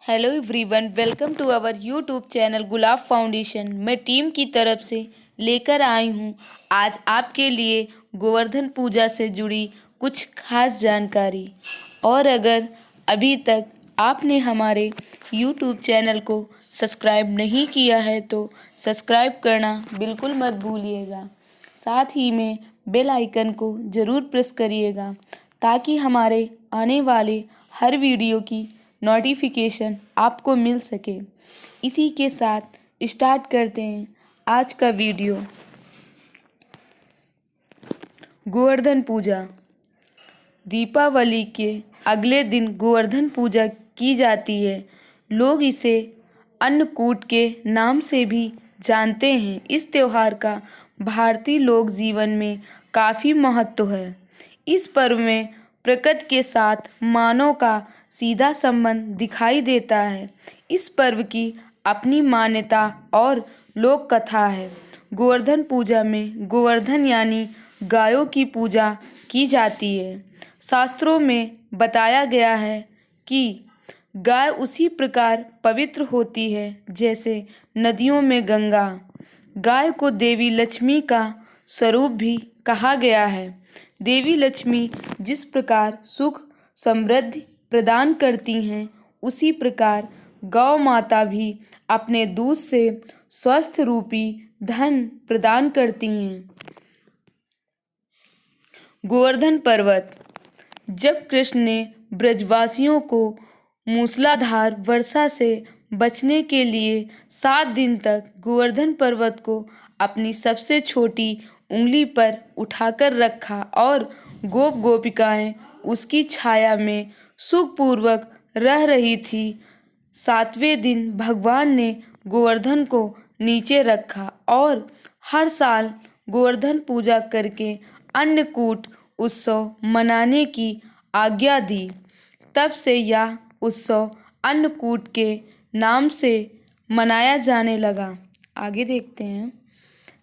Hello everyone, welcome to our YouTube channel Gulab Foundation. मैं team की तरफ से लेकर आई हूँ आज आपके लिए गोवर्धन पूजा से जुड़ी कुछ खास जानकारी। और अगर अभी तक आपने हमारे यूट्यूब चैनल को सब्सक्राइब नहीं किया है तो सब्सक्राइब करना बिल्कुल मत भूलिएगा। साथ ही में बेल आइकन को ज़रूर प्रेस करिएगा ताकि हमारे आने वाले हर वीडियो की नोटिफिकेशन आपको मिल सके। इसी के साथ स्टार्ट करते हैं आज का वीडियो। गोवर्धन पूजा। दीपावली के अगले दिन गोवर्धन पूजा की जाती है। लोग इसे अन्नकूट के नाम से भी जानते हैं। इस त्योहार का भारतीय लोक जीवन में काफ़ी महत्व है। इस पर्व में प्रकृति के साथ मानव का सीधा संबंध दिखाई देता है। इस पर्व की अपनी मान्यता और लोक कथा है। गोवर्धन पूजा में गोवर्धन यानी गायों की पूजा की जाती है। शास्त्रों में बताया गया है कि गाय उसी प्रकार पवित्र होती है जैसे नदियों में गंगा। गाय को देवी लक्ष्मी का स्वरूप भी कहा गया है। देवी लक्ष्मी जिस प्रकार सुख समृद्धि प्रदान करती हैं, उसी प्रकार गौ माता भी अपने दूध से स्वस्थ रूपी धन प्रदान करती हैं। गोवर्धन पर्वत। जब कृष्ण ने ब्रजवासियों को मूसलाधार वर्षा से बचने के लिए 7 दिन तक गोवर्धन पर्वत को अपनी सबसे छोटी उंगली पर उठाकर रखा और गोप गोपिकाएं उसकी छाया में सुखपूर्वक रह रही थी, 7वें दिन भगवान ने गोवर्धन को नीचे रखा और हर साल गोवर्धन पूजा करके अन्नकूट उत्सव मनाने की आज्ञा दी। तब से यह उत्सव अन्नकूट के नाम से मनाया जाने लगा। आगे देखते हैं।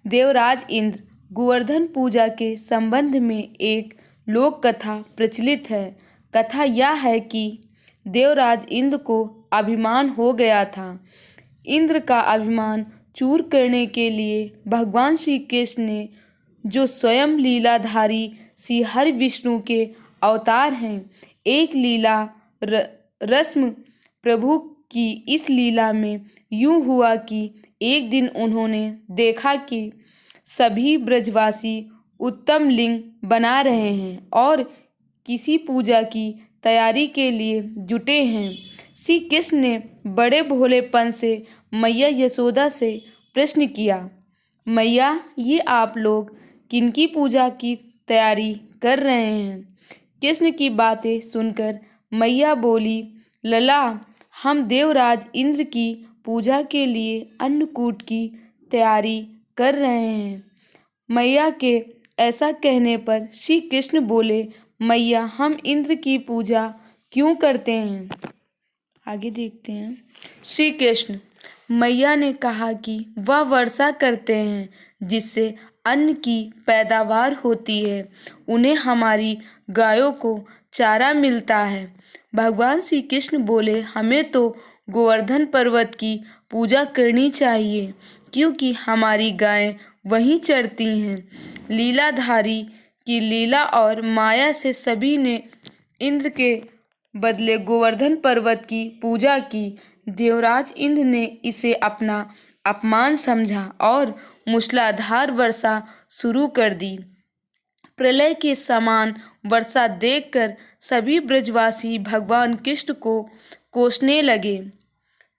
देवराज इंद्र। गोवर्धन पूजा के संबंध में एक लोक कथा प्रचलित है। कथा यह है कि देवराज इंद्र को अभिमान हो गया था। इंद्र का अभिमान चूर करने के लिए भगवान श्री कृष्ण ने, जो स्वयं लीलाधारी श्री हरि विष्णु के अवतार हैं, एक लीला रस्म प्रभु की। इस लीला में यूं हुआ कि एक दिन उन्होंने देखा कि सभी ब्रजवासी उत्तम लिंग बना रहे हैं और किसी पूजा की तैयारी के लिए जुटे हैं। श्री कृष्ण ने बड़े भोलेपन से मैया यशोदा से प्रश्न किया, मैया, ये आप लोग किनकी पूजा की तैयारी कर रहे हैं? कृष्ण की बातें सुनकर मैया बोली, लला, हम देवराज इंद्र की पूजा के लिए अन्नकूट की तैयारी कर रहे हैं। मैया के ऐसा कहने पर श्री कृष्ण बोले, मैया, हम इंद्र की पूजा क्यों करते हैं? आगे देखते हैं। श्री कृष्ण। मैया ने कहा कि वह वर्षा करते हैं जिससे अन्न की पैदावार होती है। उन्हें हमारी गायों को चारा मिलता है। भगवान श्री कृष्ण बोले, हमें तो गोवर्धन पर्वत की पूजा करनी चाहिए क्योंकि हमारी गायें वहीं चरती हैं। लीलाधारी की लीला और माया से सभी ने इंद्र के बदले गोवर्धन पर्वत की पूजा की। देवराज इंद्र ने इसे अपना अपमान समझा और मूसलाधार वर्षा शुरू कर दी। प्रलय के समान वर्षा देखकर सभी ब्रजवासी भगवान कृष्ण को कोसने लगे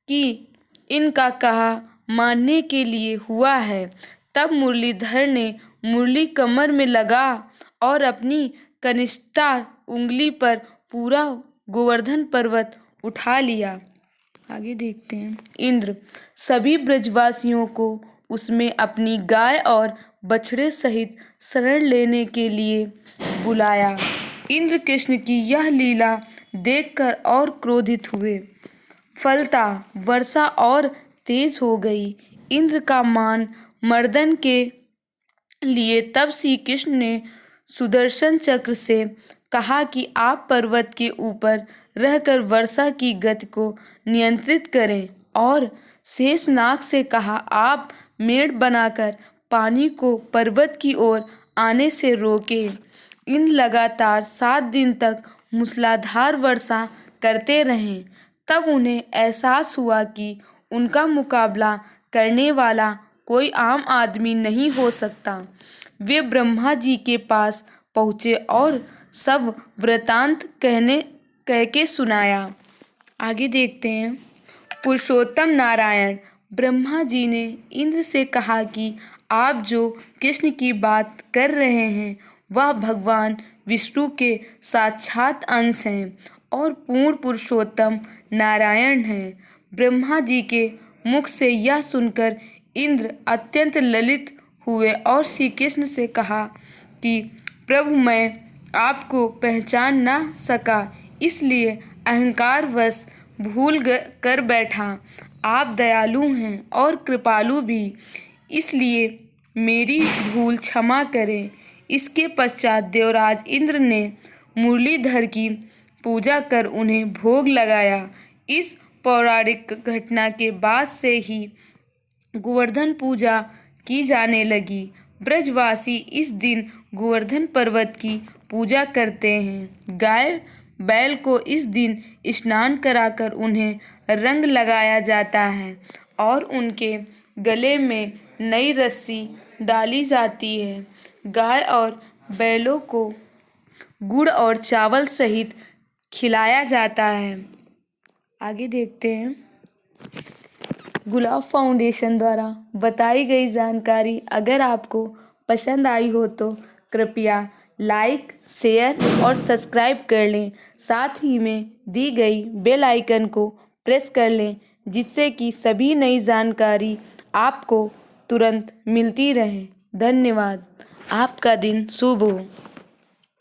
कि इनका कहा मानने के लिए हुआ है। तब मुरलीधर ने मुरली कमर में लगा और अपनी कनिष्ठा उंगली पर पूरा गोवर्धन पर्वत उठा लिया। आगे देखते हैं। इंद्र। सभी ब्रजवासियों को उसमें अपनी गाय और बछड़े सहित शरण लेने के लिए बुलाया। इंद्र कृष्ण की यह लीला देखकर और क्रोधित हुए। फलतः वर्षा और तेज हो गई। इंद्र का मान मर्दन के लिए तब श्री कृष्ण ने सुदर्शन चक्र से कहा कि आप पर्वत के ऊपर रहकर वर्षा की गति को नियंत्रित करें और शेषनाग से कहा, आप मेड़ बनाकर पानी को पर्वत की ओर आने से रोकें। इंद्र लगातार 7 दिन तक मूसलाधार वर्षा करते रहे। तब उन्हें एहसास हुआ कि उनका मुकाबला करने वाला कोई आम आदमी नहीं हो सकता। वे ब्रह्मा जी के पास पहुँचे और सब वृतांत कह के सुनाया। आगे देखते हैं। पुरुषोत्तम नारायण। ब्रह्मा जी ने इंद्र से कहा कि आप जो कृष्ण की बात कर रहे हैं वह भगवान विष्णु के साक्षात अंश हैं और पूर्ण पुरुषोत्तम नारायण हैं। ब्रह्मा जी के मुख से यह सुनकर इंद्र अत्यंत ललित हुए और श्री कृष्ण से कहा कि प्रभु, मैं आपको पहचान ना सका, इसलिए अहंकारवश भूल कर बैठा। आप दयालु हैं और कृपालु भी, इसलिए मेरी भूल क्षमा करें। इसके पश्चात देवराज इंद्र ने मुरलीधर की पूजा कर उन्हें भोग लगाया। इस पौराणिक घटना के बाद से ही गोवर्धन पूजा की जाने लगी। ब्रजवासी इस दिन गोवर्धन पर्वत की पूजा करते हैं। गाय बैल को इस दिन स्नान कराकर उन्हें रंग लगाया जाता है और उनके गले में नई रस्सी डाली जाती है। गाय और बैलों को गुड़ और चावल सहित खिलाया जाता है। आगे देखते हैं। गुलाब फाउंडेशन द्वारा बताई गई जानकारी अगर आपको पसंद आई हो तो कृपया लाइक, शेयर और सब्सक्राइब कर लें। साथ ही में दी गई बेल आइकन को प्रेस कर लें, जिससे कि सभी नई जानकारी आपको तुरंत मिलती रहे। धन्यवाद। आपका दिन शुभ हो।